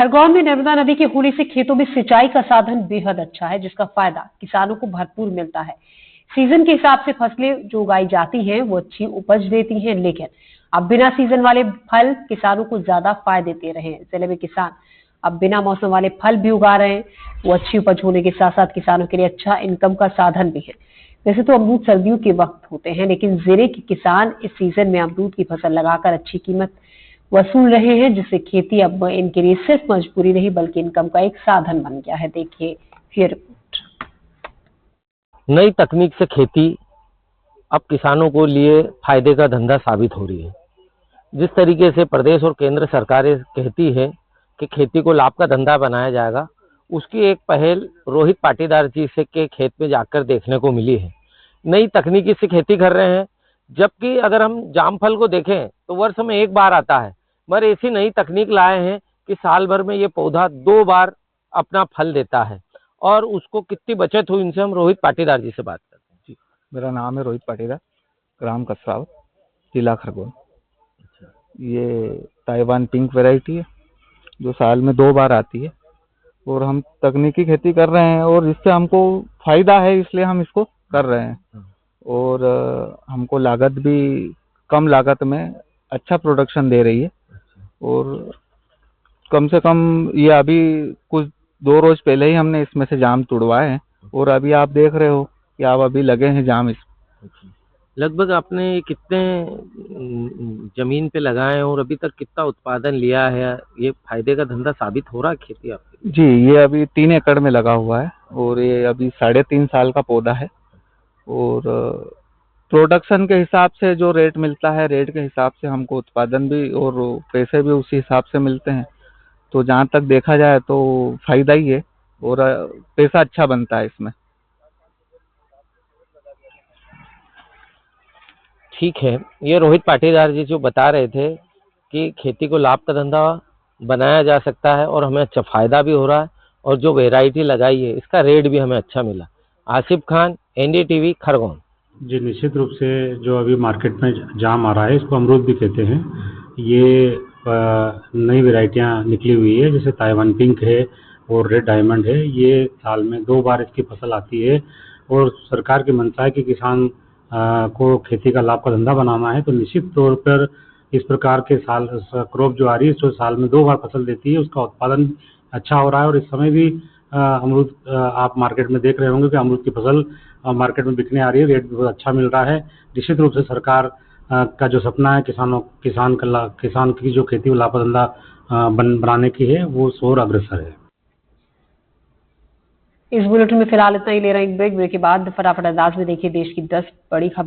खरगोन में नर्मदा नदी के होने से खेतों में सिंचाई का साधन बेहद अच्छा है, जिसका फायदा किसानों को भरपूर मिलता है। सीजन के हिसाब से फसलें जो उगाई जाती हैं वो अच्छी उपज देती हैं, लेकिन अब बिना सीजन वाले फल किसानों को ज्यादा फायदे दे रहे हैं। जिले में किसान अब बिना मौसम वाले फल भी उगा रहे हैं। वो अच्छी उपज होने के साथ साथ किसानों के लिए अच्छा इनकम का साधन भी है। वैसे तो अमरूद सर्दियों के वक्त होते हैं, लेकिन जिले के किसान इस सीजन में अमरूद की फसल लगाकर अच्छी कीमत वसूल रहे हैं, जिससे खेती अब इनके लिए सिर्फ मजबूरी नहीं बल्कि इनकम का एक साधन बन गया है। देखिए ये रिपोर्ट। नई तकनीक से खेती अब किसानों को लिए फायदे का धंधा साबित हो रही है। जिस तरीके से प्रदेश और केंद्र सरकारें कहती है कि खेती को लाभ का धंधा बनाया जाएगा, उसकी एक पहल रोहित पाटीदार जी से के खेत में जाकर देखने को मिली है। नई तकनीकी से खेती कर रहे हैं, जबकि अगर हम जामफल को देखें तो वर्ष में एक बार आता है, मगर ऐसी नई तकनीक लाए हैं कि साल भर में ये पौधा 2 बार अपना फल देता है। और उसको कितनी बचत हुई, इनसे हम रोहित पाटीदार जी से बात करते हैं। जी, मेरा नाम है रोहित पाटीदार, ग्राम कसरावत, जिला खरगोन। ये ताइवान पिंक वैरायटी है जो साल में 2 बार आती है और हम तकनीकी खेती कर रहे हैं और इससे हमको फायदा है, इसलिए हम इसको कर रहे हैं। और हमको लागत भी कम लागत में अच्छा प्रोडक्शन दे रही है। और कम से कम ये अभी कुछ 2 रोज पहले ही हमने इसमें से जाम तुड़वाए हैं और अभी आप देख रहे हो कि आप अभी लगे हैं जाम। इस लगभग आपने कितने जमीन पे लगाए हैं और अभी तक कितना उत्पादन लिया है? ये फायदे का धंधा साबित हो रहा है खेती आपके? जी, ये अभी 3 एकड़ में लगा हुआ है और ये अभी 3.5 साल का पौधा है। और प्रोडक्शन के हिसाब से जो रेट मिलता है, रेट के हिसाब से हमको उत्पादन भी और पैसे भी उसी हिसाब से मिलते हैं। तो जहाँ तक देखा जाए तो फायदा ही है और पैसा अच्छा बनता है इसमें। ठीक है, ये रोहित पाटीदार जी जो बता रहे थे कि खेती को लाभ का धंधा बनाया जा सकता है और हमें अच्छा फायदा भी हो रहा है, और जो वैरायटी लगाई है इसका रेट भी हमें अच्छा मिला। आसिफ खान, एनडीटीवी, खरगोन। जी, निश्चित रूप से जो अभी मार्केट में जाम आ रहा है, इसको अमरूद भी कहते हैं। ये नई वैरायटियाँ निकली हुई है, जैसे ताइवान पिंक है और रेड डायमंड है। ये साल में 2 बार इसकी फसल आती है और सरकार की मंशा है कि किसान को खेती का लाभ का धंधा बनाना है, तो निश्चित तौर पर इस प्रकार के साल क्रॉप जो आ रही है, जो साल में 2 बार फसल देती है, उसका उत्पादन अच्छा हो रहा है। और इस समय भी अमरूद आप मार्केट में देख रहे होंगे कि अमरूद की फसल मार्केट में बिकने आ रही है, रेट भी बहुत अच्छा मिल रहा है। निश्चित रूप से सरकार का जो सपना है किसान की जो खेती को लाभ का धंधा बनाने की है, वो और अग्रसर है। इस बुलेटिन में फिलहाल इतना ही। ले रहे हैं एक ब्रेक के बाद फटाफट अंदाज में देखिए देश की 10 बड़ी खबर।